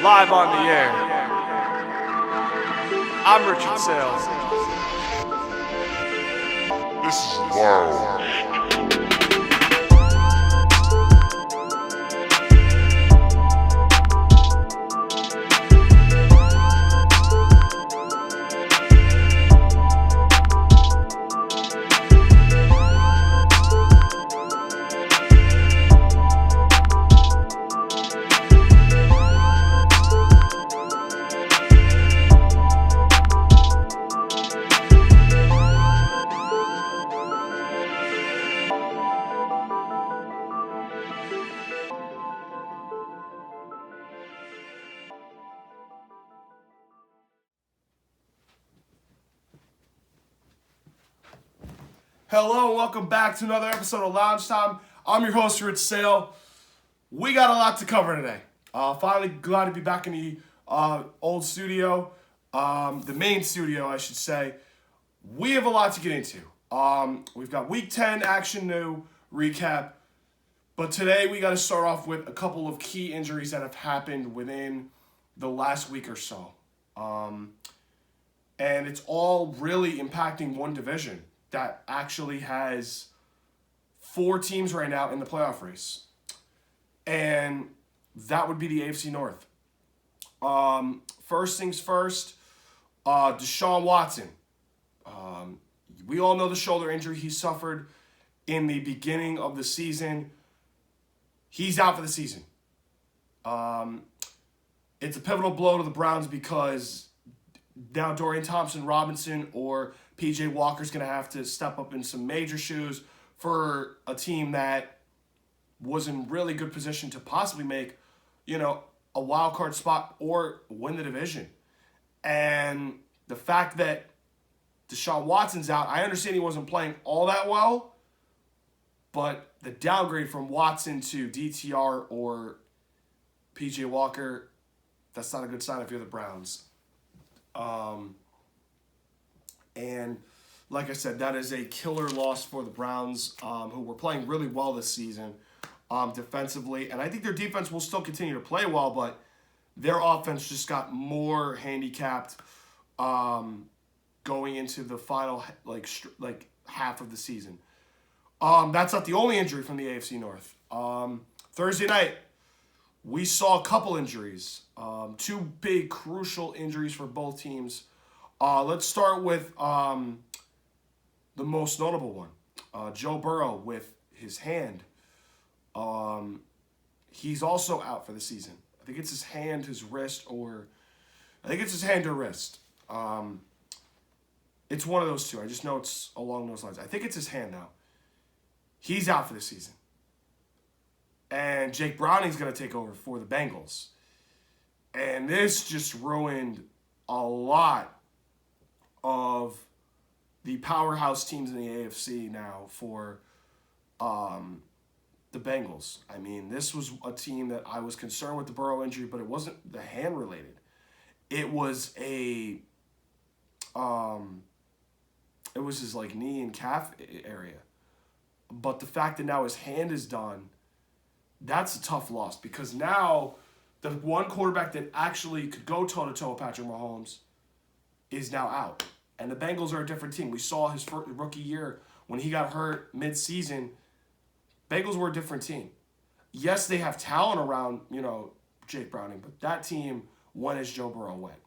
live on the air. I'm Richard Saile. This is wild. Hello, and welcome back to another episode of Loungetime. I'm your host, Rich Saile. We got a lot to cover today. Finally glad to be back in the old studio, the main studio, I should say. We have a lot to get into. We've got Week 10 action to recap, but today we got to start off with a couple of key injuries that have happened within the last week or so. And it's all really impacting one division that actually has 4 teams right now in the playoff race. And that would be the AFC North. First things first, Deshaun Watson. We all know the shoulder injury he suffered in the beginning of the season. He's out for the season. It's a pivotal blow to the Browns because now Dorian Thompson-Robinson or P.J. Walker's going to have to step up in some major shoes for a team that was in really good position to possibly make, a wild card spot or win the division. And the fact that Deshaun Watson's out, I understand he wasn't playing all that well, but the downgrade from Watson to DTR or P.J. Walker, that's not a good sign if you're the Browns. And like I said, that is a killer loss for the Browns, who were playing really well this season defensively. And I think their defense will still continue to play well, but their offense just got more handicapped going into the final half of the season. That's not the only injury from the AFC North. Thursday night, we saw a couple injuries, 2 big crucial injuries for both teams. Let's start with the most notable one, Joe Burrow with his hand. He's also out for the season. I think it's his hand, his wrist, or I think it's his hand or wrist. It's one of those two. I just know it's along those lines. I think it's his hand now. He's out for the season. And Jake Browning's going to take over for the Bengals. And this just ruined a lot of the powerhouse teams in the AFC now for the Bengals. I mean, this was a team that I was concerned with the Burrow injury, but it wasn't the hand related. It was his his knee and calf area. But the fact that now his hand is done, that's a tough loss because now the one quarterback that actually could go toe-to-toe with Patrick Mahomes is now out. And the Bengals are a different team. We saw his rookie year when he got hurt mid-season. Bengals were a different team. Yes, they have talent around, Jake Browning, but that team went as Joe Burrow went.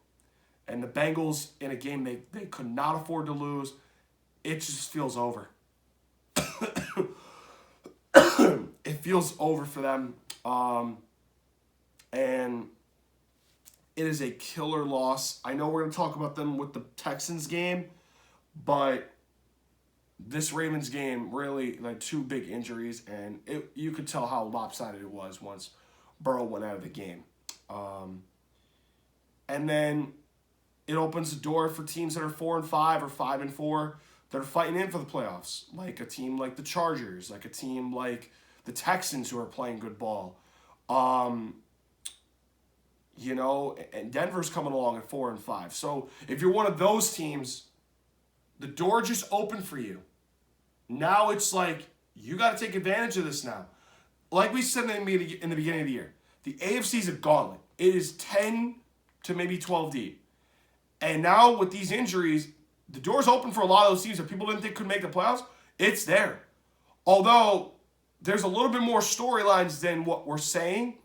And the Bengals, in a game they could not afford to lose, it just feels over. It feels over for them. And it is a killer loss. I know we're going to talk about them with the Texans game, but this Ravens game really, 2 big injuries, and you could tell how lopsided it was once Burrow went out of the game. And then it opens the door for teams that are 4-5 or 5-4 that are fighting in for the playoffs, like a team like the Chargers, like a team like the Texans who are playing good ball. And Denver's coming along at 4-5. So if you're one of those teams, the door just opened for you. Now it's you got to take advantage of this now. Like we said in the beginning of the year, the AFC is a gauntlet. it is 10 to maybe 12 deep. And now with these injuries, the door's open for a lot of those teams that people didn't think could make the playoffs. It's there. Although there's a little bit more storylines than what we're saying,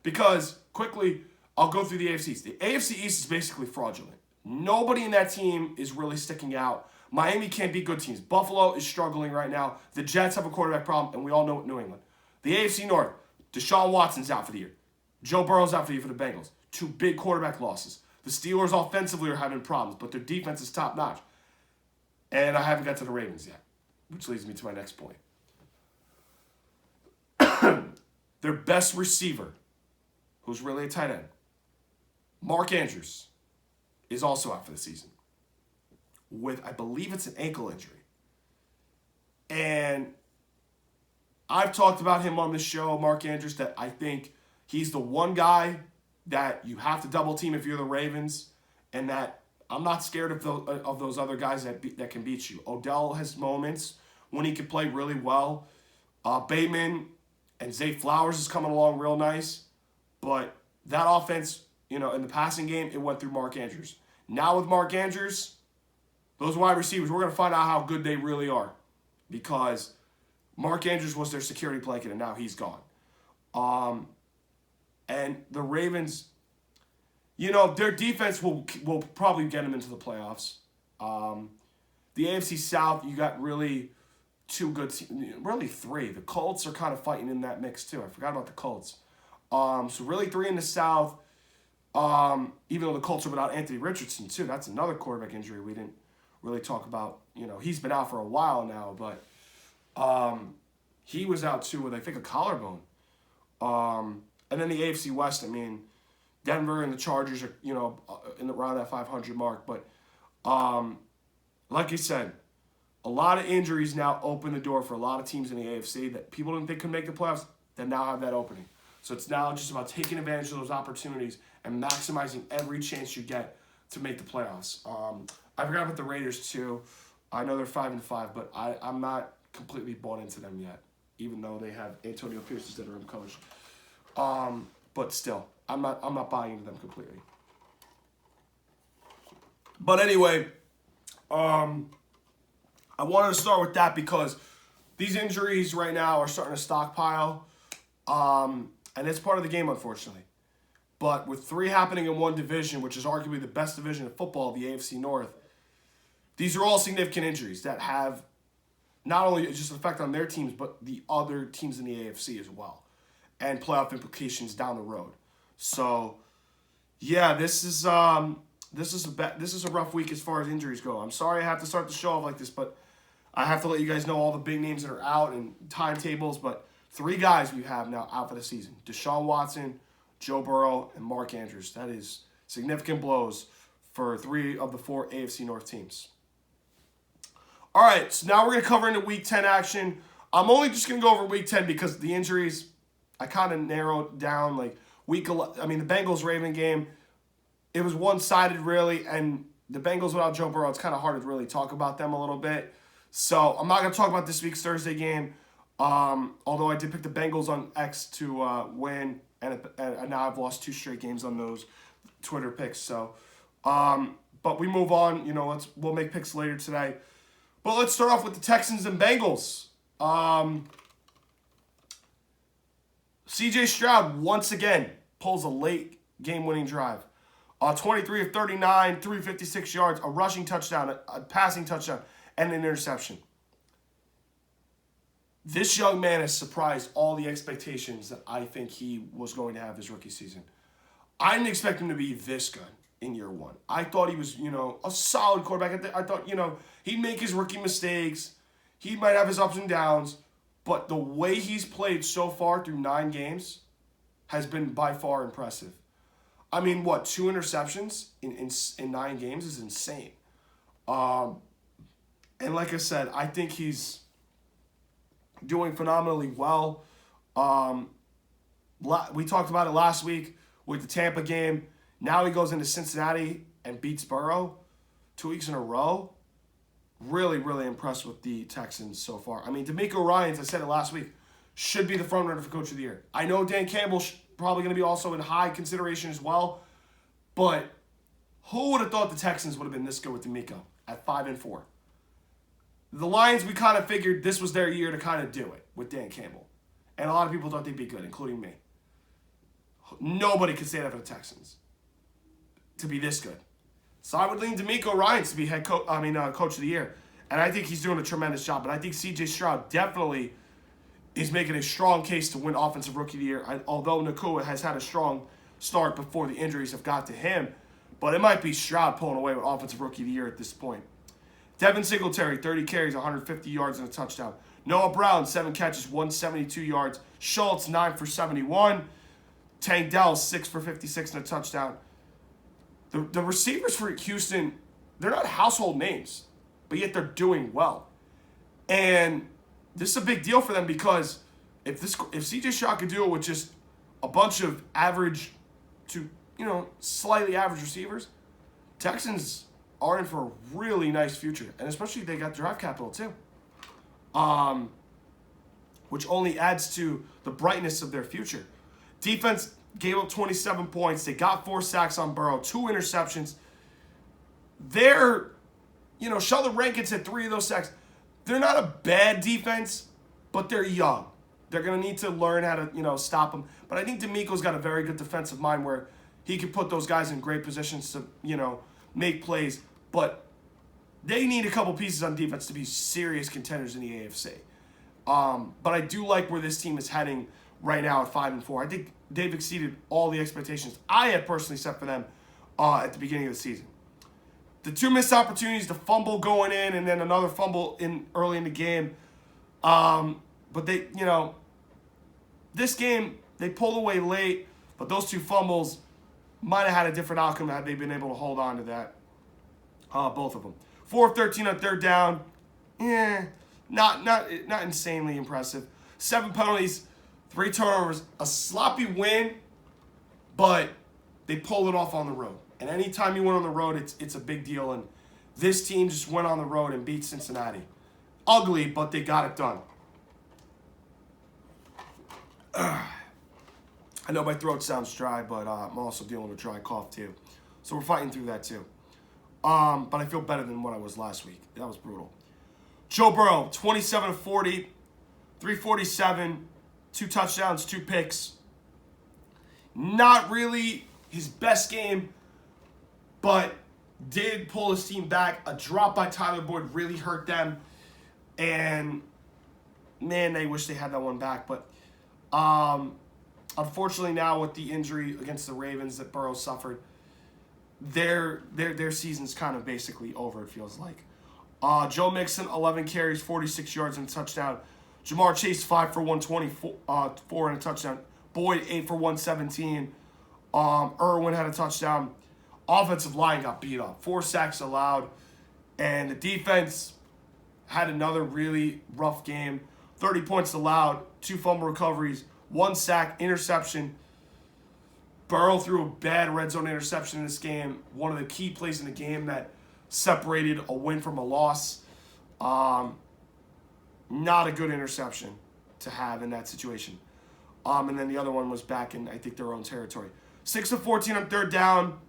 because quickly, I'll go through the AFC East. The AFC East is basically fraudulent. Nobody in that team is really sticking out. Miami can't beat good teams. Buffalo is struggling right now. The Jets have a quarterback problem, and we all know New England. The AFC North, Deshaun Watson's out for the year. Joe Burrow's out for the year for the Bengals. 2 big quarterback losses. The Steelers offensively are having problems, but their defense is top-notch. And I haven't got to the Ravens yet, which leads me to my next point. Their best receiver, who's really a tight end, Mark Andrews, is also out for the season with, I believe it's an ankle injury. And I've talked about him on this show, Mark Andrews, that I think he's the one guy that you have to double team if you're the Ravens, and that I'm not scared of those other guys that can beat you. Odell has moments when he can play really well. Bateman and Zay Flowers is coming along real nice, but that offense, in the passing game, it went through Mark Andrews. Now with Mark Andrews, those wide receivers, we're going to find out how good they really are, because Mark Andrews was their security blanket, and now he's gone. And the Ravens, their defense will probably get them into the playoffs. The AFC South, you got really 2 good teams, really 3. The Colts are kind of fighting in that mix too. I forgot about the Colts. So really 3 in the South. Even though the Colts are without Anthony Richardson too, that's another quarterback injury we didn't really talk about. He's been out for a while now, but he was out too with, I think, a collarbone. And then the AFC West, Denver and the Chargers are, around that 500 mark. But like I said, a lot of injuries now open the door for a lot of teams in the AFC that people didn't think could make the playoffs, that now have that opening. So it's now just about taking advantage of those opportunities and maximizing every chance you get to make the playoffs. I forgot about the Raiders too. I know they're 5-5, but I'm not completely bought into them yet, even though they have Antonio Pierce as their interim coach. But still, I'm not buying into them completely. But anyway, I wanted to start with that because these injuries right now are starting to stockpile, and it's part of the game, unfortunately. But with 3 happening in one division, which is arguably the best division in football, the AFC North, these are all significant injuries that have not only just an effect on their teams, but the other teams in the AFC as well, and playoff implications down the road. So, yeah, this is a rough week as far as injuries go. I'm sorry I have to start the show off like this, but I have to let you guys know all the big names that are out and timetables. But 3 guys we have now out for the season: Deshaun Watson, Joe Burrow, and Mark Andrews. That is significant blows for 3 of the 4 AFC North teams. All right, so now we're going to cover into Week 10 action. I'm only just going to go over Week 10 because the injuries, I kind of narrowed down. Like the Bengals-Raven game, it was one-sided really, and the Bengals without Joe Burrow, it's kind of hard to really talk about them a little bit. So I'm not going to talk about this week's Thursday game, although I did pick the Bengals on X to win, and now I've lost 2 straight games on those Twitter picks. So, but we move on. We'll make picks later today. But let's start off with the Texans and Bengals. C.J. Stroud once again pulls a late game-winning drive. 23 of 39, 356 yards, a rushing touchdown, a passing touchdown, and an interception. This young man has surprised all the expectations that I think he was going to have his rookie season. I didn't expect him to be this good in year 1. I thought he was, a solid quarterback. I thought, he'd make his rookie mistakes. He might have his ups and downs. But the way he's played so far through 9 games has been by far impressive. 2 interceptions in 9 games is insane. And like I said, I think he's doing phenomenally well. We talked about it last week with the Tampa game. Now he goes into Cincinnati and beats Burrow 2 weeks in a row. Really, really impressed with the Texans so far. DeMeco Ryans, I said it last week, should be the front runner for Coach of the Year. I know Dan Campbell's probably going to be also in high consideration as well, but who would have thought the Texans would have been this good with D'Amico at 5-4? The Lions, we kind of figured this was their year to kind of do it with Dan Campbell. And a lot of people thought they'd be good, including me. Nobody could say that for the Texans to be this good. So I would lean D'Amico Ryans to be Coach of the Year. And I think he's doing a tremendous job. And I think C.J. Stroud definitely is making a strong case to win Offensive Rookie of the Year. Although Nakua has had a strong start before the injuries have got to him. But it might be Stroud pulling away with Offensive Rookie of the Year at this point. Devin Singletary, 30 carries, 150 yards, and a touchdown. Noah Brown, 7 catches, 172 yards. Schultz, 9 for 71. Tank Dell, 6 for 56 and a touchdown. The receivers for Houston, they're not household names, but yet they're doing well. And this is a big deal for them because if CJ Stroud could do it with just a bunch of average to, slightly average receivers, Texans are in for a really nice future. And especially they got draft capital too. Which only adds to the brightness of their future. Defense gave up 27 points. They got 4 sacks on Burrow, 2 interceptions. Sheldon Rankins had 3 of those sacks. They're not a bad defense, but they're young. They're going to need to learn how to, stop them. But I think D'Amico's got a very good defensive mind where he can put those guys in great positions to, make plays. But they need a couple pieces on defense to be serious contenders in the AFC. But I do like where this team is heading right now at 5-4. I think they've exceeded all the expectations I had personally set for them at the beginning of the season. The 2 missed opportunities, the fumble going in and then another fumble early in the game. But they, this game, they pulled away late, but those 2 fumbles might have had a different outcome had they been able to hold on to that. Both of them. 4 of 13 on third down. Not insanely impressive. 7 penalties, 3 turnovers, a sloppy win, but they pulled it off on the road. And anytime you went on the road, it's a big deal. And this team just went on the road and beat Cincinnati. Ugly, but they got it done. I know my throat sounds dry, but I'm also dealing with a dry cough too. So we're fighting through that too. But I feel better than what I was last week. That was brutal. Joe Burrow, 27 of 40, 347, 2 touchdowns, 2 picks. Not really his best game, but did pull his team back. A drop by Tyler Boyd really hurt them. And, man, they wish they had that one back. But, unfortunately now with the injury against the Ravens that Burrow suffered, their season's kind of basically over, it feels like. Joe Mixon, 11 carries, 46 yards and a touchdown. Jamar Chase, 5 for 124 and a touchdown. Boyd, 8 for 117. Irwin had a touchdown. Offensive line got beat up. 4 sacks allowed. And the defense had another really rough game. 30 points allowed, 2 fumble recoveries, 1 sack, interception. Burrow threw a bad red zone interception in this game. One of the key plays in the game that separated a win from a loss. Not a good interception to have in that situation. And then the other one was back in, I think, their own territory. 6 of 14 on third down.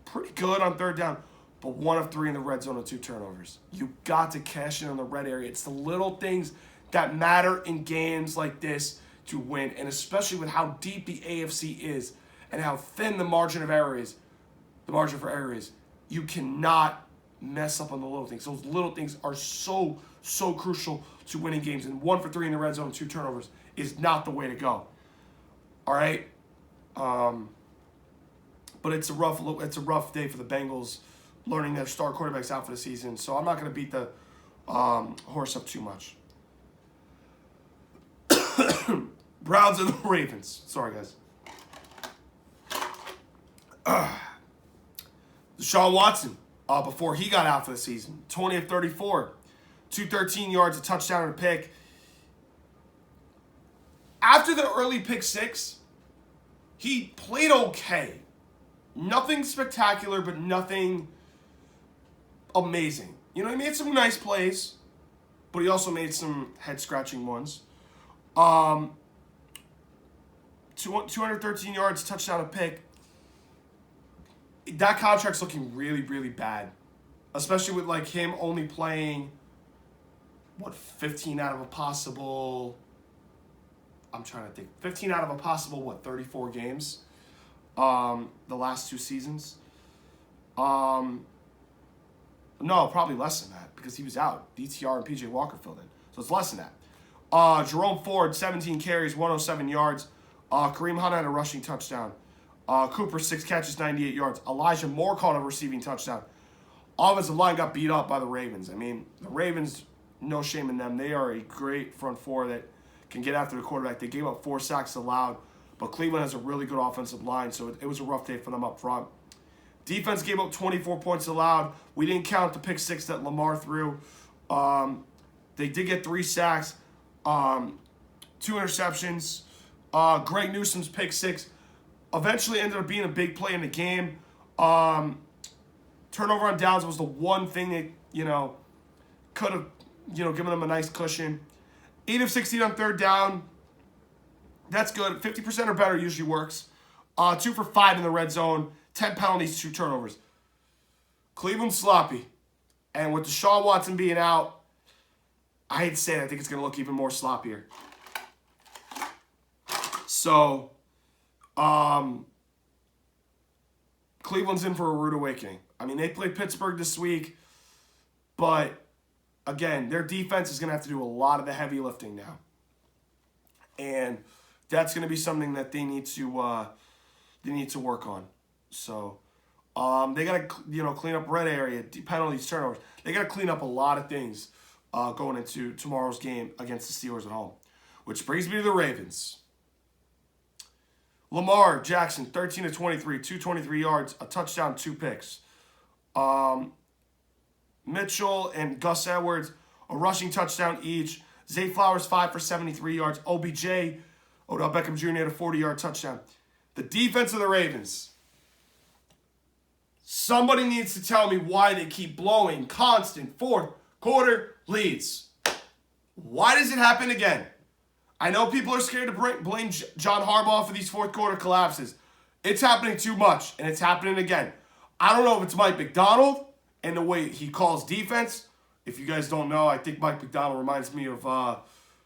Pretty good on third down. But 1 of 3 in the red zone and 2 turnovers. You got to cash in on the red area. It's the little things that matter in games like this to win. And especially with how deep the AFC is and how thin the margin of error is. The margin for error is. You cannot mess up on the little things. Those little things are so crucial to winning games. And 1 for 3 in the red zone and 2 turnovers is not the way to go. All right? But it's a rough day for the Bengals, learning their star quarterback's out for the season. So I'm not going to beat the horse up too much. Browns and the Ravens. Sorry, guys. Deshaun Watson, before he got out for the season, 20 of 34, 213 yards, a touchdown and a pick. After the early pick 6, he played okay. Nothing spectacular, but nothing amazing. You know, he made some nice plays, but he also made some head-scratching ones. 213 yards, touchdown, a pick. That contract's looking really, really bad. Especially with, like, him only playing, 15 out of a possible... I'm trying to think. 15 out of a possible, 34 games? The last 2 seasons? No, probably less than that because he was out. DTR and PJ Walker filled in. So it's less than that. Jerome Ford, 17 carries, 107 yards. Kareem Hunt had a rushing touchdown. Cooper, 6 catches, 98 yards. Elijah Moore caught a receiving touchdown. Offensive line got beat up by the Ravens. I mean, the Ravens, no shame in them. They are a great front four that can get after the quarterback. They gave up 4 sacks allowed, but Cleveland has a really good offensive line, so it was a rough day for them up front. Defense gave up 24 points allowed. We didn't count the pick 6 that Lamar threw. They did get 3 sacks, 2 interceptions. Greg Newsom's pick 6 eventually ended up being a big play in the game. Turnover on downs was the one thing that, could have, given them a nice cushion. 8 of 16 on third down. That's good. 50% or better usually works. 2 for 5 in the red zone. 10 penalties, 2 turnovers. Cleveland's sloppy. And with Deshaun Watson being out, I hate to say it, I think it's going to look even more sloppier. So, Cleveland's in for a rude awakening. I mean, they played Pittsburgh this week, but, again, their defense is going to have to do a lot of the heavy lifting now. And that's going to be something that they need to work on. So, they got to, clean up red area, penalties, turnovers. They got to clean up a lot of things going into tomorrow's game against the Steelers at home. Which brings me to the Ravens. Lamar Jackson, 13 of 23, 223 yards, a touchdown, 2 picks. Mitchell and Gus Edwards, a rushing touchdown each. Zay Flowers, 5 for 73 yards. OBJ, Odell Beckham Jr. had a 40-yard touchdown. The defense of the Ravens. Somebody needs to tell me why they keep blowing constant fourth quarter leads. Why does it happen again? I know people are scared to blame John Harbaugh for these fourth quarter collapses. It's happening too much, and it's happening again. I don't know if it's Mike Macdonald and the way he calls defense. If you guys don't know, I think Mike Macdonald reminds me of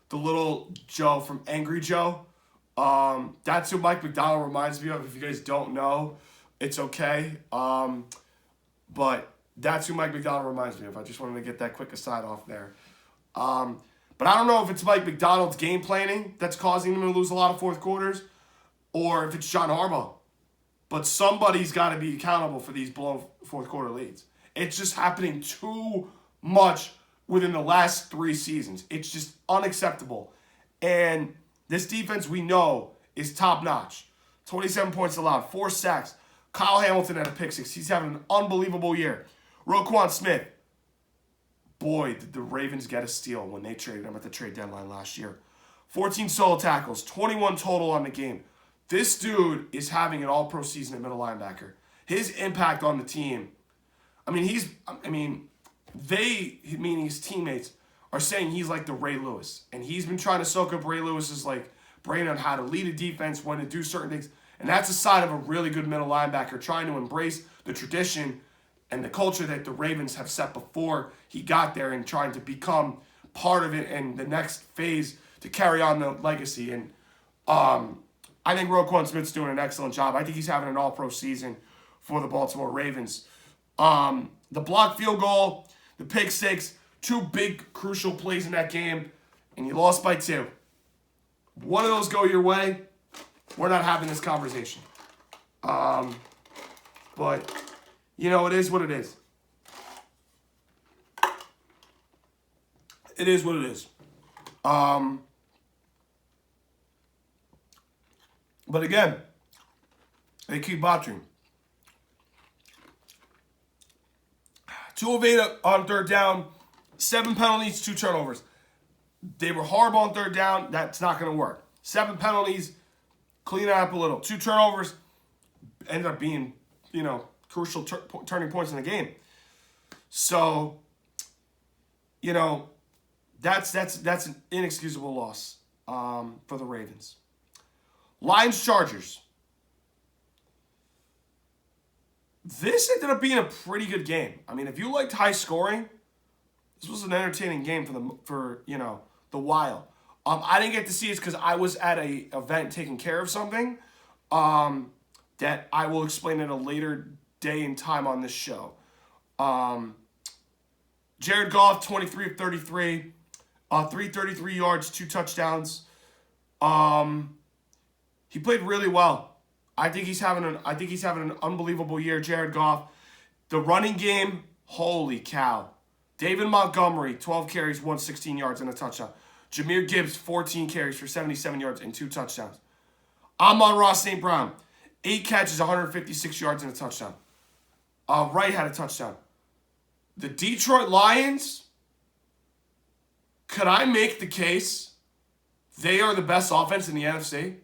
the little Joe from Angry Joe. That's who Mike Macdonald reminds me of. If you guys don't know, it's okay. But that's who Mike Macdonald reminds me of. I just wanted to get that quick aside off there. But I don't know if it's Mike Macdonald's game planning that's causing them to lose a lot of fourth quarters or if it's John Harbaugh. But somebody's got to be accountable for these blown fourth quarter leads. It's just happening too much within the last 3 seasons. It's just unacceptable. And this defense we know is top notch. 27 points allowed, 4 sacks. Kyle Hamilton had a pick 6. He's having an unbelievable year. Roquan Smith. Boy, did the Ravens get a steal when they traded him at the trade deadline last year. 14 solo tackles, 21 total on the game. This dude is having an all-pro season at middle linebacker. His impact on the team, meaning his teammates, are saying he's like the Ray Lewis. And he's been trying to soak up Ray Lewis's brain on how to lead a defense, when to do certain things. And that's a sign of a really good middle linebacker trying to embrace the tradition and the culture that the Ravens have set before he got there and trying to become part of it and the next phase to carry on the legacy. And I think Roquan Smith's doing an excellent job. I think he's having an all-pro season for the Baltimore Ravens. The blocked field goal, the pick 6, 2 big crucial plays in that game, and you lost by 2. One of those go your way, we're not having this conversation. But, it is what it is. It is what it is. But again, they keep botching. 2 of 8 on third down, 7 penalties, 2 turnovers. They were horrible on third down. That's not going to work. 7 penalties, clean it up a little. 2 turnovers, ended up being, crucial turning points in the game. So, that's an inexcusable loss. for the Ravens. Lions-Chargers. This ended up being a pretty good game. I mean, if you liked high scoring, this was an entertaining game for the while. I didn't get to see it because I was at a event taking care of something that I will explain at a later day and time on this show. Jared Goff, 23 of 33, 333 yards, 2 touchdowns. He played really well. I think he's having an unbelievable year, Jared Goff. The running game, holy cow. David Montgomery, 12 carries, 116 yards, and a touchdown. Jahmyr Gibbs, 14 carries for 77 yards and 2 touchdowns. Amon-Ra St. Brown, 8 catches, 156 yards, and a touchdown. Wright had a touchdown. The Detroit Lions, could I make the case they are the best offense in the NFC?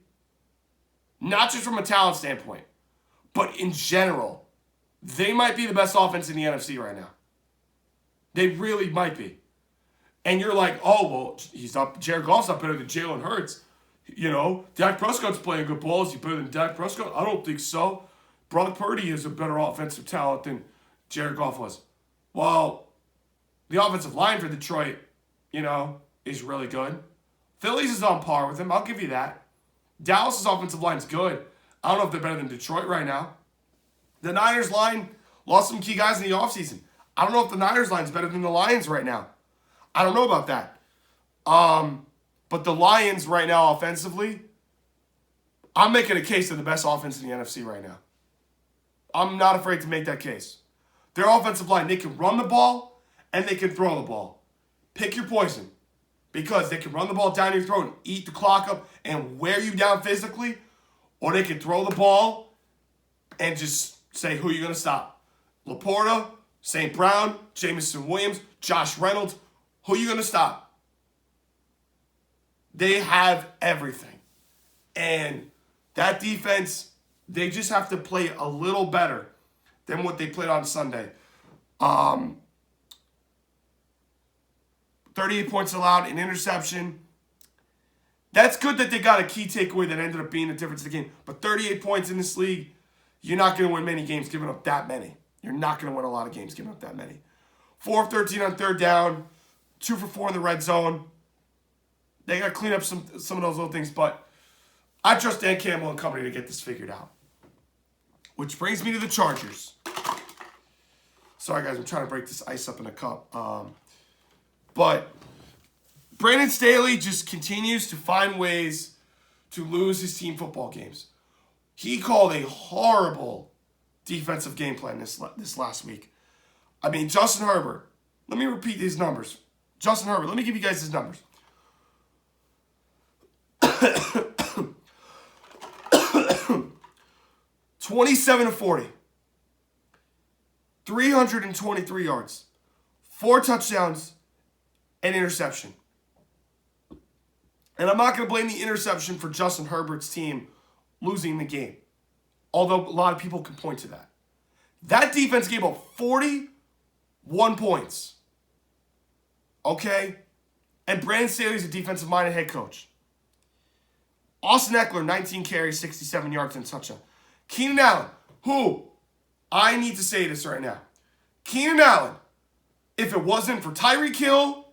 Not just from a talent standpoint, but in general. They might be the best offense in the NFC right now. They really might be. And you're like, oh, well, Jared Goff's not better than Jalen Hurts. Dak Prescott's playing good ball. Is he better than Dak Prescott? I don't think so. Brock Purdy is a better offensive talent than Jared Goff was. Well, the offensive line for Detroit, is really good. Phillies is on par with him. I'll give you that. Dallas' offensive line's good. I don't know if they're better than Detroit right now. The Niners line lost some key guys in the offseason. I don't know if the Niners line's better than the Lions right now. I don't know about that. But the Lions right now offensively, I'm making a case they're the best offense in the NFC right now. I'm not afraid to make that case. Their offensive line, they can run the ball and they can throw the ball. Pick your poison. Because they can run the ball down your throat and eat the clock up and wear you down physically, or they can throw the ball and just say, who are you going to stop? Laporta, St. Brown, Jameson Williams, Josh Reynolds. Who are you going to stop? They have everything. And that defense, they just have to play a little better than what they played on Sunday. 38 points allowed, an interception. That's good that they got a key takeaway that ended up being the difference in the game. But 38 points in this league, you're not going to win many games giving up that many. You're not going to win a lot of games giving up that many. 4 of 13 on third down, 2 for 4 in the red zone. They got to clean up some of those little things, but I trust Dan Campbell and company to get this figured out. Which brings me to the Chargers. Sorry, guys, I'm trying to break this ice up in a cup. But Brandon Staley just continues to find ways to lose his team football games. He called a horrible defensive game plan this last week. I mean, Justin Herbert. Let me repeat his numbers. Justin Herbert, let me give you guys his numbers. 27 of 40. 323 yards. 4 touchdowns. An interception. And I'm not going to blame the interception for Justin Herbert's team losing the game. Although a lot of people can point to that. That defense gave up 41 points. Okay? And Brandon Staley's a defensive-minded head coach. Austin Eckler, 19 carries, 67 yards, and a touchdown. Keenan Allen, who, I need to say this right now. Keenan Allen, if it wasn't for Tyreek Hill,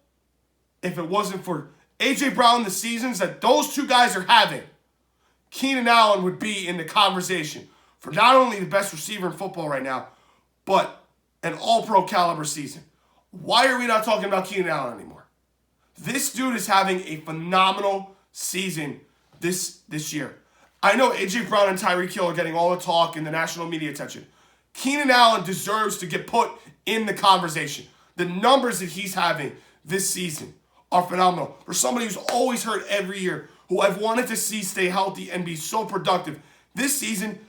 if it wasn't for A.J. Brown, the seasons that those two guys are having, Keenan Allen would be in the conversation for not only the best receiver in football right now, but an all-pro caliber season. Why are we not talking about Keenan Allen anymore? This dude is having a phenomenal season this year. I know A.J. Brown and Tyreek Hill are getting all the talk and the national media attention. Keenan Allen deserves to get put in the conversation. The numbers that he's having this season are phenomenal. For somebody who's always hurt every year, who I've wanted to see stay healthy and be so productive, this season,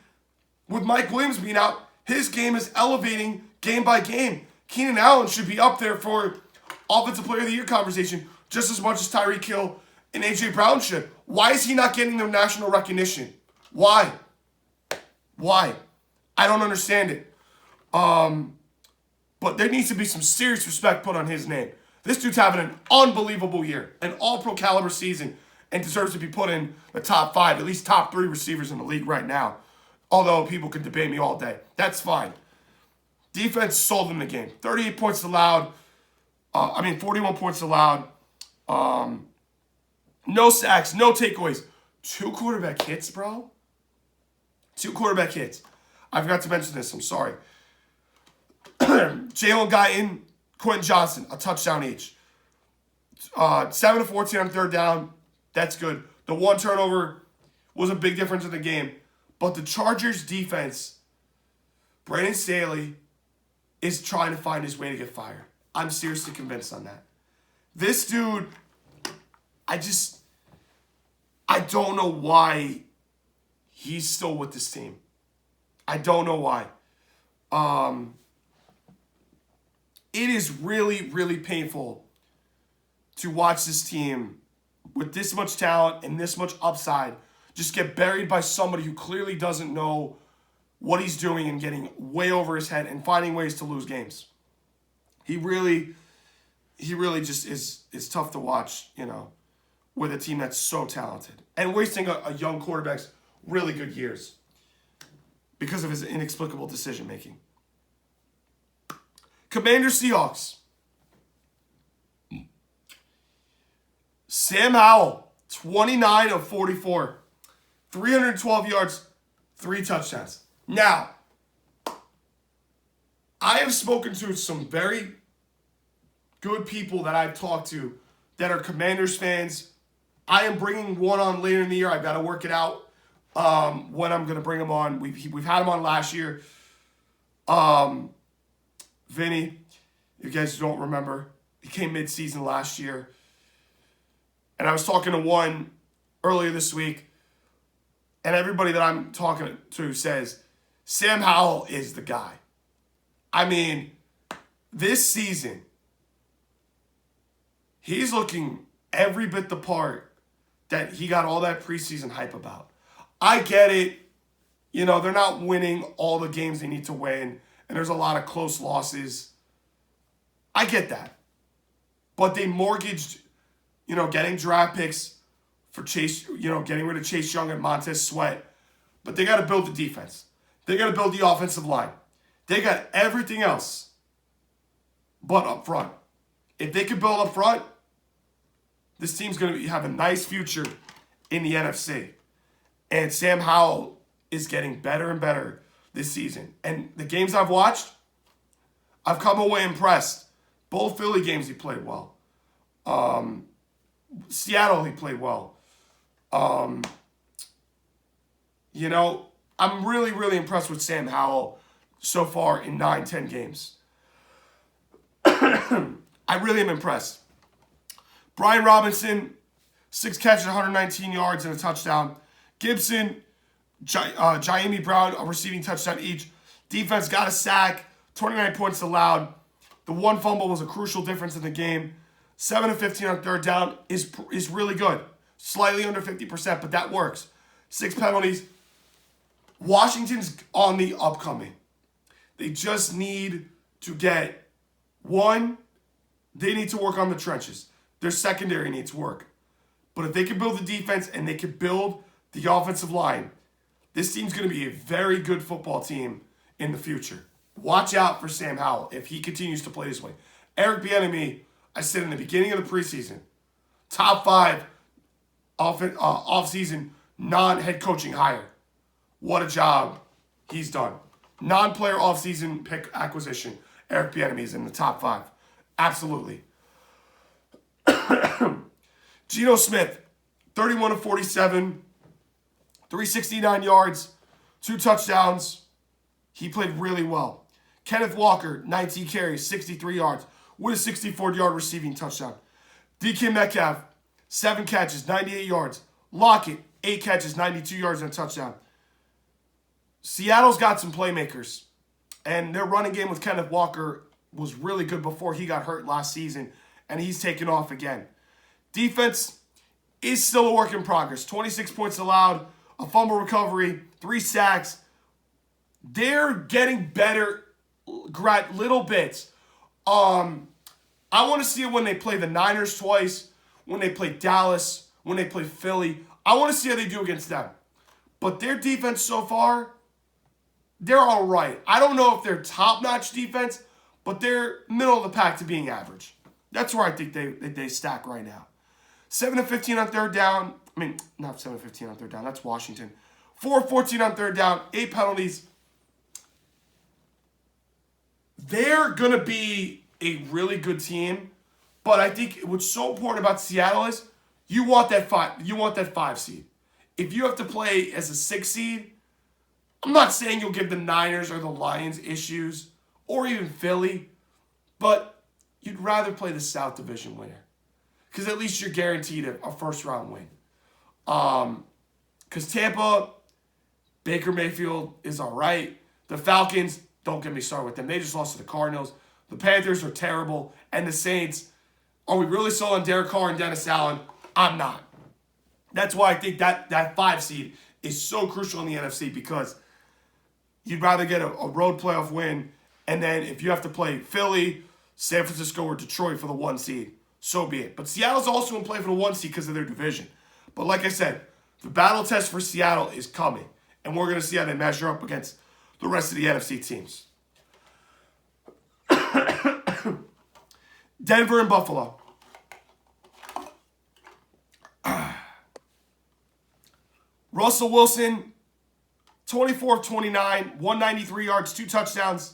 with Mike Williams being out, his game is elevating game by game. Keenan Allen should be up there for Offensive Player of the Year conversation just as much as Tyreek Hill and A.J. Brown should. Why is he not getting the national recognition? Why? I don't understand it. But there needs to be some serious respect put on his name. This dude's having an unbelievable year, an all-pro caliber season, and deserves to be put in the top 5, at least top 3 receivers in the league right now. Although people can debate me all day. That's fine. Defense sold them the game. 38 points allowed. 41 points allowed. No sacks, no takeaways. 2 quarterback hits, bro. 2 quarterback hits. I forgot to mention this. I'm sorry. Jalen Guyton, Quentin Johnson, a touchdown each. 7 of 14 on third down. That's good. The 1 turnover was a big difference in the game. But the Chargers defense, Brandon Saile, is trying to find his way to get fired. I'm seriously convinced on that. This dude, I don't know why he's still with this team. I don't know why. It is really, really painful to watch this team with this much talent and this much upside just get buried by somebody who clearly doesn't know what he's doing and getting way over his head and finding ways to lose games. He really just is tough to watch, with a team that's so talented. And wasting a young quarterback's really good years because of his inexplicable decision-making. Commanders-Seahawks. Sam Howell, 29 of 44. 312 yards, 3 touchdowns. Now, I have spoken to some very good people that I've talked to that are Commanders fans. I am bringing one on later in the year. I've got to work it out when I'm going to bring him on. We've had him on last year. Vinny, you guys don't remember, he came mid-season last year. And I was talking to one earlier this week, and everybody that I'm talking to says, Sam Howell is the guy. I mean, this season, he's looking every bit the part that he got all that preseason hype about. I get it. They're not winning all the games they need to win, and there's a lot of close losses. I get that. But they mortgaged, getting draft picks for Chase, getting rid of Chase Young and Montez Sweat. But they got to build the defense. They got to build the offensive line. They got everything else but up front. If they can build up front, this team's going to have a nice future in the NFC. And Sam Howell is getting better and better this season. And the games I've watched, I've come away impressed. Both Philly games he played well. Seattle he played well. I'm really, really impressed with Sam Howell so far in 9-10 games. I really am impressed. Brian Robinson, 6 catches, 119 yards, and a touchdown. Gibson, Jaime Brown, a receiving touchdown each. Defense got a sack, 29 points allowed. The 1 fumble was a crucial difference in the game. 7 of 15 on third down is really good. Slightly under 50%, but that works. 6 penalties. Washington's on the upcoming. They just need to get, 1, they need to work on the trenches. Their secondary needs work. But if they can build the defense and they can build the offensive line, this team's going to be a very good football team in the future. Watch out for Sam Howell if he continues to play this way. Eric Bieniemy, I said in the beginning of the preseason, top 5 off-season non-head coaching hire. What a job he's done. Non-player off-season pick acquisition. Eric Bieniemy is in the top 5. Absolutely. Geno Smith, 31 of 47, 369 yards, 2 touchdowns. He played really well. Kenneth Walker, 19 carries, 63 yards, with a 64-yard receiving touchdown. DK Metcalf, 7 catches, 98 yards. Lockett, 8 catches, 92 yards, and a touchdown. Seattle's got some playmakers, and their running game with Kenneth Walker was really good before he got hurt last season, and he's taken off again. Defense is still a work in progress. 26 points allowed, a fumble recovery, 3 sacks. They're getting better little bits. I want to see it when they play the Niners twice, when they play Dallas, when they play Philly. I want to see how they do against them. But their defense so far, they're all right. I don't know if they're top-notch defense, but they're middle of the pack to being average. That's where I think they stack right now. 7-15 on third down. I mean, not 7-15 on third down. That's Washington. 4-14 on third down. 8 penalties. They're going to be a really good team, but I think what's so important about Seattle is you want that 5 seed. If you have to play as a 6 seed, I'm not saying you'll give the Niners or the Lions issues or even Philly, but you'd rather play the South Division winner because at least you're guaranteed a first-round win. Because Tampa, Baker Mayfield is all right. The Falcons, don't get me started with them. They just lost to the Cardinals. The Panthers are terrible. And the Saints, are we really sold on Derek Carr and Dennis Allen? I'm not. That's why I think that 5 seed is so crucial in the NFC because you'd rather get a road playoff win, and then if you have to play Philly, San Francisco, or Detroit for the 1 seed, so be it. But Seattle's also in play for the 1 seed because of their division. But like I said, the battle test for Seattle is coming, and we're going to see how they measure up against the rest of the NFC teams. Denver and Buffalo. Russell Wilson, 24 of 29, 193 yards, 2 touchdowns.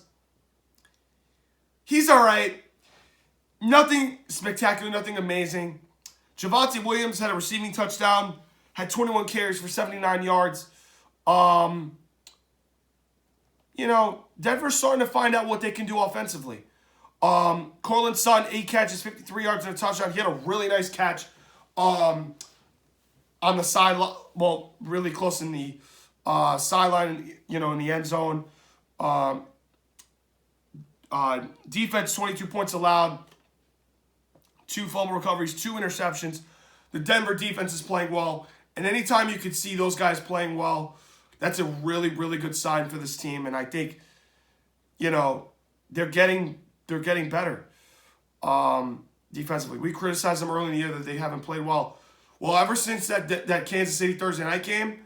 He's all right. Nothing spectacular, nothing amazing. Javonte Williams had a receiving touchdown, had 21 carries for 79 yards. Denver's starting to find out what they can do offensively. Cortland Sutton, 8 catches, 53 yards and a touchdown. He had a really nice catch on the sideline, well, really close in the sideline, in the end zone. Defense, 22 points allowed, 2 fumble recoveries, 2 interceptions. The Denver defense is playing well, and anytime you can see those guys playing well, that's a really, really good sign for this team. And I think, they're getting better defensively. We criticized them early in the year that they haven't played well. Well, ever since that Kansas City Thursday night game,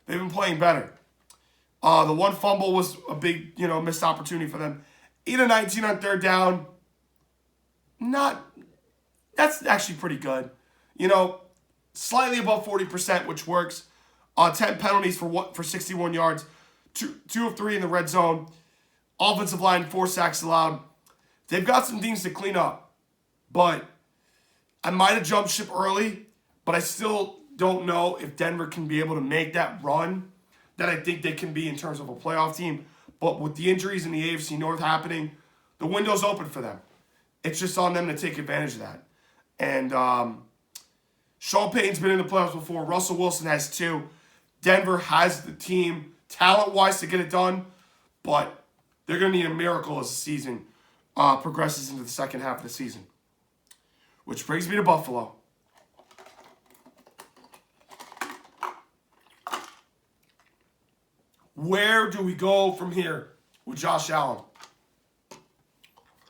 they've been playing better. The 1 fumble was a big, missed opportunity for them. 8 of 19 on third down. That's actually pretty good. Slightly above 40%, which works. 10 penalties for 61 yards. 2 of 3 in the red zone. Offensive line, 4 sacks allowed. They've got some things to clean up. But I might have jumped ship early, but I still don't know if Denver can be able to make that run that I think they can be in terms of a playoff team. But with the injuries in the AFC North happening, the window's open for them. It's just on them to take advantage of that. And Sean Payton's been in the playoffs before. Russell Wilson has too. Denver has the team, talent-wise, to get it done. But they're going to need a miracle as the season progresses into the second half of the season. Which brings me to Buffalo. Where do we go from here with Josh Allen?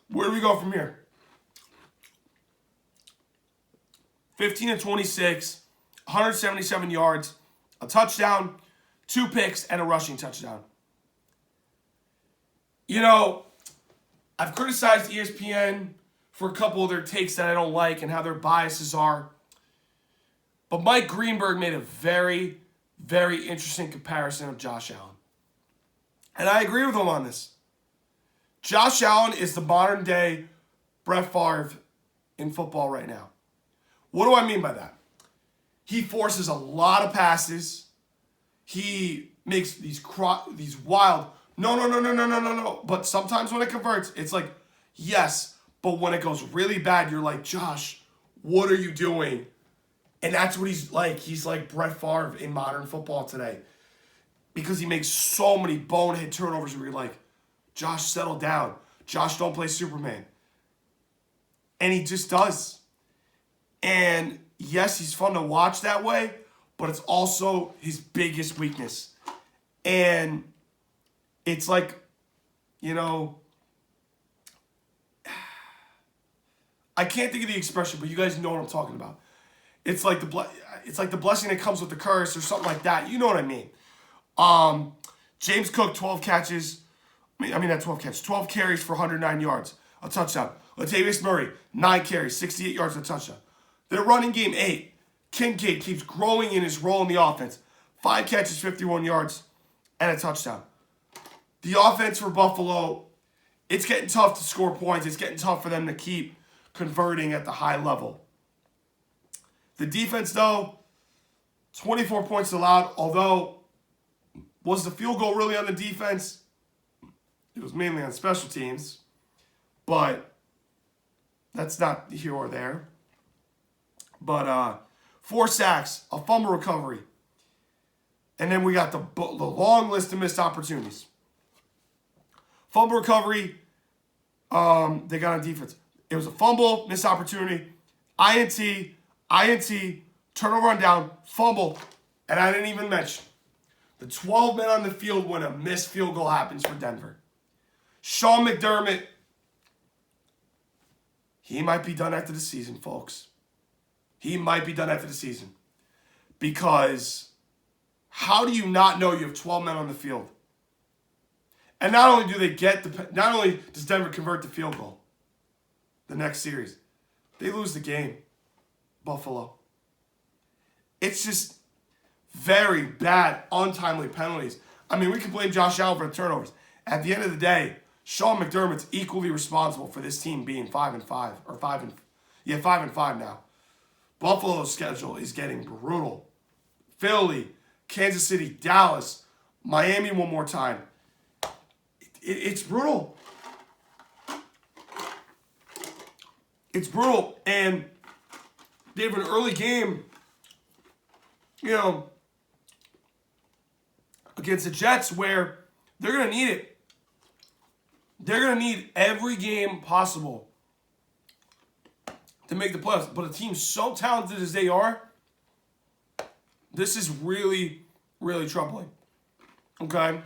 Where do we go from here? 15 and 26, 177 yards, a touchdown, 2 picks, and a rushing touchdown. I've criticized ESPN for a couple of their takes that I don't like and how their biases are. But Mike Greenberg made a very, very interesting comparison of Josh Allen. And I agree with him on this. Josh Allen is the modern-day Brett Favre in football right now. What do I mean by that? He forces a lot of passes. He makes these wild, no. But sometimes when it converts, it's like, yes. But when it goes really bad, you're like, Josh, what are you doing? And that's what he's like. He's like Brett Favre in modern football today. Because he makes so many bonehead turnovers where you're like, Josh, settle down. Josh, don't play Superman. And he just does. And yes, he's fun to watch that way, but it's also his biggest weakness. And it's like, I can't think of the expression, but you guys know what I'm talking about. it's like the blessing that comes with the curse or something like that. You know what I mean? James Cook, 12 catches. Not 12 catches. 12 carries for 109 yards, a touchdown. Latavius Murray, 9 carries, 68 yards, a touchdown. Their running game, 8. Kincaid keeps growing in his role in the offense. 5 catches, 51 yards, and a touchdown. The offense for Buffalo, it's getting tough to score points. It's getting tough for them to keep converting at the high level. The defense, though, 24 points allowed, although was the field goal really on the defense? It was mainly on special teams, but that's not here or there. But 4 sacks, a fumble recovery, and then we got the long list of missed opportunities. Fumble recovery, they got on defense. It was a fumble, missed opportunity, INT, turnover on down, fumble, and I didn't even mention the 12 men on the field when a missed field goal happens for Denver. Sean McDermott, he might be done after the season, folks. He might be done after the season. Because how do you not know you have 12 men on the field? And not only does Denver convert the field goal the next series, they lose the game. Buffalo. It's just very bad, untimely penalties. We can blame Josh Allen for the turnovers. At the end of the day, Sean McDermott's equally responsible for this team being 5-5 or 5-5 now. Buffalo's schedule is getting brutal. Philly, Kansas City, Dallas, Miami one more time. It's brutal. It's brutal, and they have an early game, against the Jets where they're going to need it. They're going to need every game possible to make the playoffs. But a team so talented as they are, this is really, really troubling. Okay?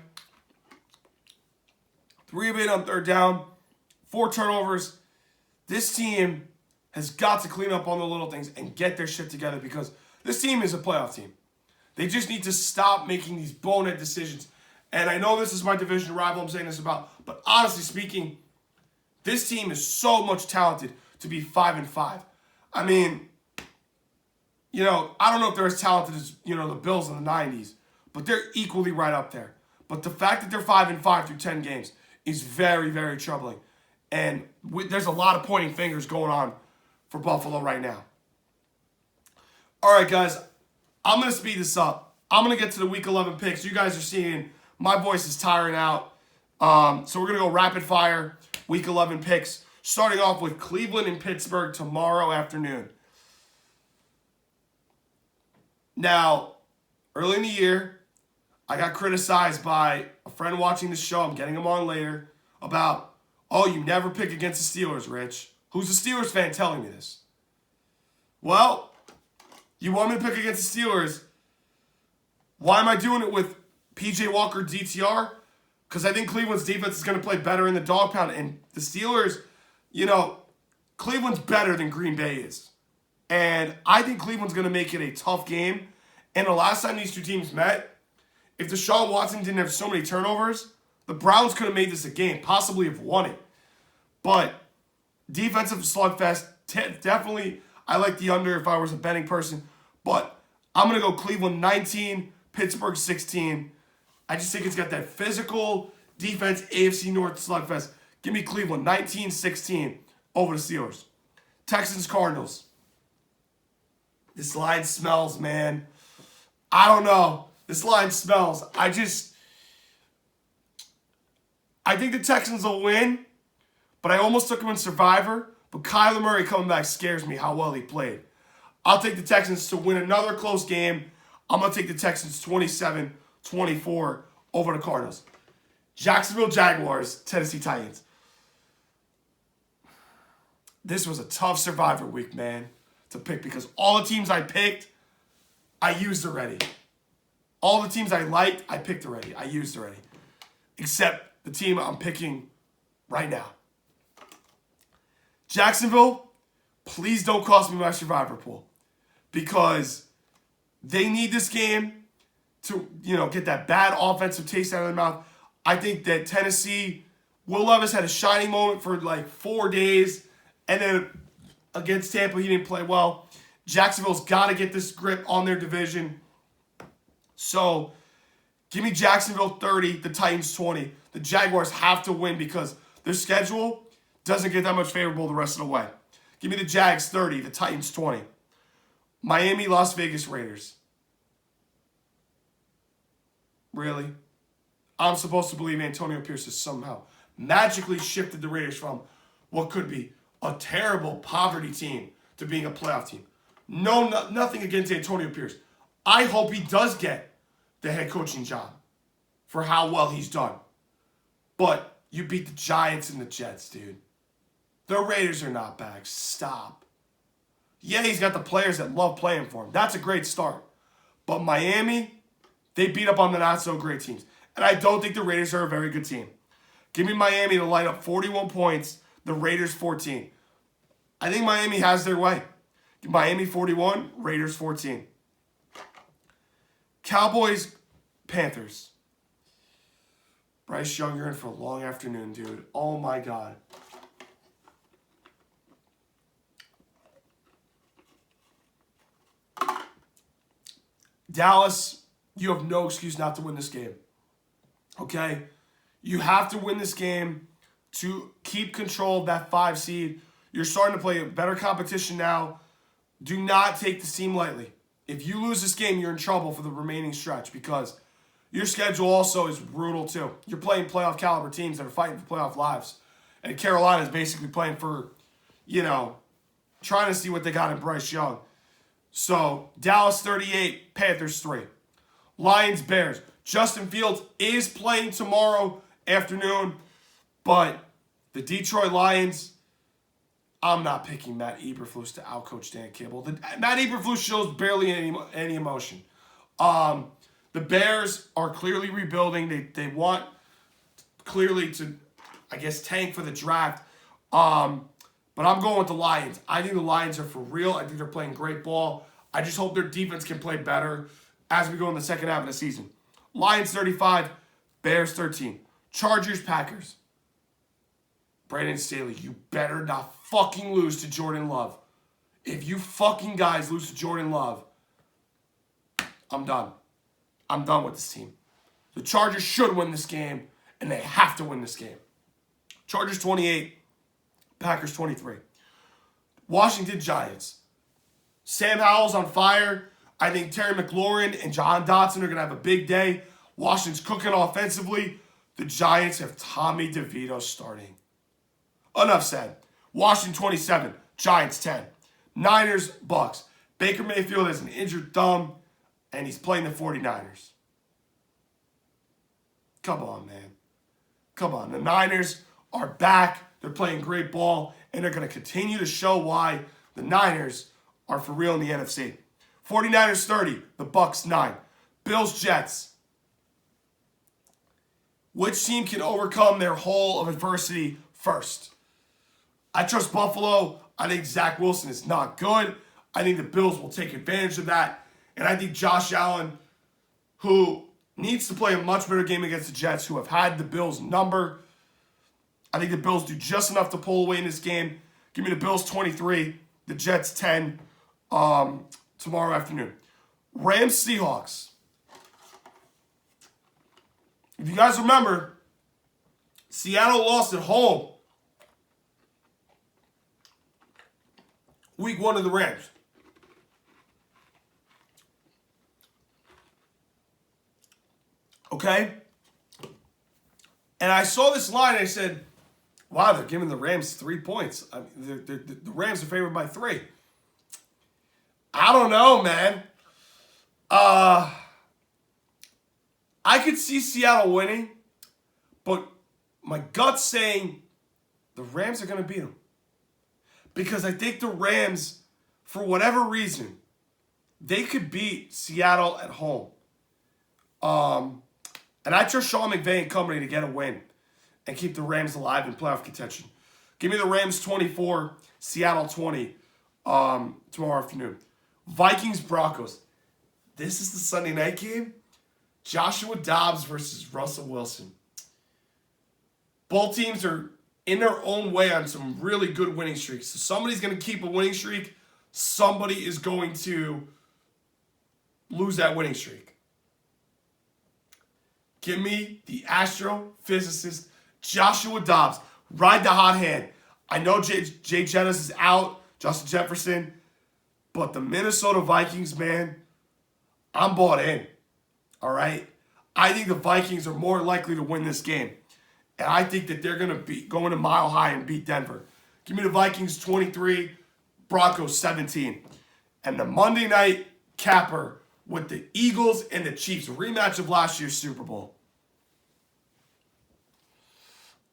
3 of 8 on third down, 4 turnovers. This team has got to clean up on the little things and get their shit together because this team is a playoff team. They just need to stop making these bonehead decisions. And I know this is my division rival I'm saying this about, but honestly speaking, this team is so much talented to be 5-5. I don't know if they're as talented as, the Bills in the 90s, but they're equally right up there. But the fact that they're 5-5 through 10 games is very, very troubling. And there's a lot of pointing fingers going on for Buffalo right now. All right, guys, I'm going to speed this up. I'm going to get to the Week 11 picks. You guys are seeing my voice is tiring out. So we're going to go rapid fire Week 11 picks, starting off with Cleveland and Pittsburgh tomorrow afternoon. Now, early in the year, I got criticized by a friend watching the show. I'm getting him on later about, you never pick against the Steelers, Rich. Who's a Steelers fan telling me this? Well, you want me to pick against the Steelers. Why am I doing it with P.J. Walker DTR? Because I think Cleveland's defense is going to play better in the dog pound. And the Steelers, Cleveland's better than Green Bay is. And I think Cleveland's going to make it a tough game. And the last time these two teams met, if Deshaun Watson didn't have so many turnovers, the Browns could have made this a game, possibly have won it. But defensive slugfest, definitely I like the under if I was a betting person. But I'm going to go Cleveland 19, Pittsburgh 16. I just think it's got that physical defense, AFC North slugfest. Give me Cleveland 19-16 over the Steelers. Texans-Cardinals. This line smells, man. I don't know. This line smells. I think the Texans will win, but I almost took them in Survivor. But Kyler Murray coming back scares me how well he played. I'll take the Texans to win another close game. I'm going to take the Texans 27-24 over the Cardinals. Jacksonville Jaguars, Tennessee Titans. This was a tough Survivor week, man, to pick because all the teams I picked, I used already. All the teams I liked, I picked already. I used already. Except the team I'm picking right now. Jacksonville, please don't cost me my Survivor pool. because they need this game to, get that bad offensive taste out of their mouth. I think that Tennessee, Will Levis had a shining moment for like 4 days, and then against Tampa, he didn't play well. Jacksonville's got to get this grip on their division. So, give me Jacksonville 30, the Titans 20. The Jaguars have to win because their schedule doesn't get that much favorable the rest of the way. Give me the Jags 30, the Titans 20. Miami, Las Vegas Raiders. Really? I'm supposed to believe Antonio Pierce has somehow magically shifted the Raiders from what could be a terrible poverty team to being a playoff team. Nothing against Antonio Pierce. I hope he does get the head coaching job for how well he's done. But you beat the Giants and the Jets, dude. The Raiders are not back. Stop. Yeah, he's got the players that love playing for him. That's a great start. But Miami, they beat up on the not-so-great teams. And I don't think the Raiders are a very good team. Give me Miami to light up 41 points, the Raiders 14. I think Miami has their way. Miami 41, Raiders 14. Cowboys, Panthers. Bryce Young, you're in for a long afternoon, dude. Oh, my God. Dallas, you have no excuse not to win this game. Okay? You have to win this game to keep control of that 5 seed. You're starting to play a better competition now. Do not take this team lightly. If you lose this game, you're in trouble for the remaining stretch because your schedule also is brutal too. You're playing playoff caliber teams that are fighting for playoff lives. And Carolina is basically playing for, trying to see what they got in Bryce Young. So, Dallas 38, Panthers 3. Lions, Bears. Justin Fields is playing tomorrow afternoon, but the Detroit Lions, I'm not picking Matt Eberflus to outcoach Dan Campbell. Matt Eberflus shows barely any emotion. The Bears are clearly rebuilding. They want clearly to, tank for the draft. But I'm going with the Lions. I think the Lions are for real. I think they're playing great ball. I just hope their defense can play better as we go in the second half of the season. Lions 35, Bears 13. Chargers, Packers. Brandon Staley, you better not fucking lose to Jordan Love. If you fucking guys lose to Jordan Love, I'm done. I'm done with this team. The Chargers should win this game, and they have to win this game. Chargers 28, Packers 23. Washington Giants. Sam Howell's on fire. I think Terry McLaurin and Jahan Dotson are going to have a big day. Washington's cooking offensively. The Giants have Tommy DeVito starting. Enough said. Washington 27, Giants 10. Niners, Bucks. Baker Mayfield has an injured thumb, and he's playing the 49ers. Come on, man. Come on. The Niners are back. They're playing great ball, and they're going to continue to show why the Niners are for real in the NFC. 49ers 30, the Bucks 9. Bills, Jets. Which team can overcome their hole of adversity first? I trust Buffalo. I think Zach Wilson is not good. I think the Bills will take advantage of that. And I think Josh Allen, who needs to play a much better game against the Jets, who have had the Bills' number. I think the Bills do just enough to pull away in this game. Give me the Bills 23, the Jets 10 tomorrow afternoon. Rams, Seahawks. If you guys remember, Seattle lost at home week 1 of the Rams. Okay? And I saw this line and I said, wow, they're giving the Rams 3 points. I mean, the Rams are favored by 3. I don't know, man. I could see Seattle winning, but my gut's saying the Rams are going to beat them. Because I think the Rams, for whatever reason, they could beat Seattle at home. And I trust Sean McVay and company to get a win and keep the Rams alive in playoff contention. Give me the Rams 24, Seattle 20 tomorrow afternoon. Vikings-Broncos. This is the Sunday night game. Joshua Dobbs versus Russell Wilson. Both teams are in their own way on some really good winning streaks. So somebody's going to keep a winning streak. Somebody is going to lose that winning streak. Give me the astrophysicist Joshua Dobbs. Ride the hot hand. I know Jay Jettis is out, Justin Jefferson, but the Minnesota Vikings, man, I'm bought in. All right? I think the Vikings are more likely to win this game. And I think that they're going to be going to Mile High and beat Denver. Give me the Vikings 23, Broncos 17. And the Monday night capper with the Eagles and the Chiefs, rematch of last year's Super Bowl.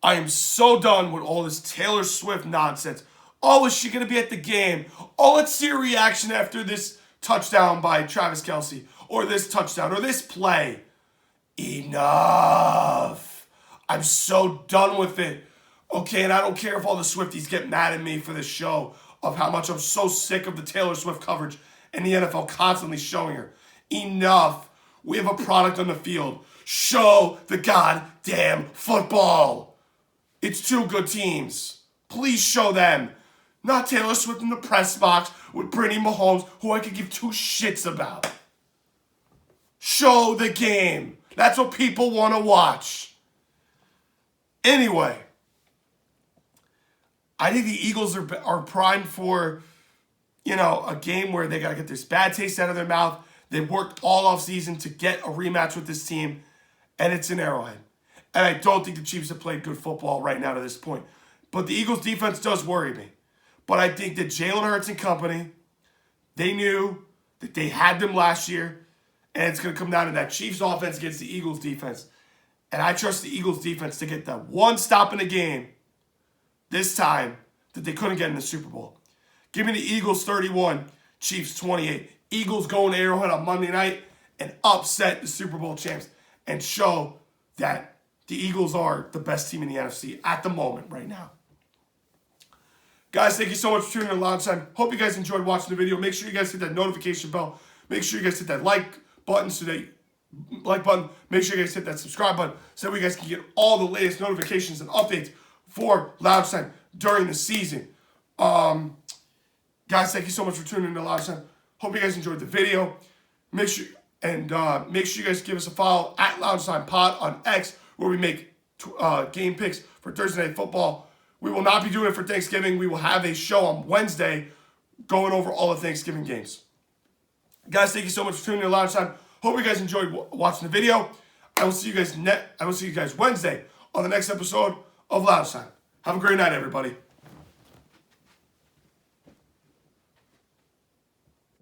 I am so done with all this Taylor Swift nonsense. Oh, is she going to be at the game? Oh, let's see her reaction after this touchdown by Travis Kelce. Or this touchdown. Or this play. Enough. I'm so done with it. Okay, and I don't care if all the Swifties get mad at me for this show of how much I'm so sick of the Taylor Swift coverage and the NFL constantly showing her. Enough. We have a product on the field. Show the goddamn football. It's two good teams. Please show them. Not Taylor Swift in the press box with Brittany Mahomes, who I could give two shits about. Show the game. That's what people want to watch. Anyway, I think the Eagles are primed for, a game where they got to get this bad taste out of their mouth. They've worked all offseason to get a rematch with this team, and it's an Arrowhead. And I don't think the Chiefs have played good football right now to this point. But the Eagles' defense does worry me. But I think that Jalen Hurts and company, they knew that they had them last year, and it's going to come down to that Chiefs offense against the Eagles defense. And I trust the Eagles defense to get that one stop in the game this time that they couldn't get in the Super Bowl. Give me the Eagles 31, Chiefs 28. Eagles going to Arrowhead on Monday night and upset the Super Bowl champs and show that the Eagles are the best team in the NFC at the moment right now. Guys, thank you so much for tuning in to Loungetime. Hope you guys enjoyed watching the video. Make sure you guys hit that notification bell. Make sure you guys hit that like button Make sure you guys hit that subscribe button so that you guys can get all the latest notifications and updates for Loungetime during the season. Guys, thank you so much for tuning in to Loungetime. Hope you guys enjoyed the video. Make sure you guys give us a follow at Loungetime Pod on X, where we make game picks for Thursday Night Football. We will not be doing it for Thanksgiving. We will have a show on Wednesday going over all the Thanksgiving games. Guys, thank you so much for tuning in to Loungetime. Hope you guys enjoyed watching the video. I will see you guys Wednesday on the next episode of Loungetime. Have a great night, everybody.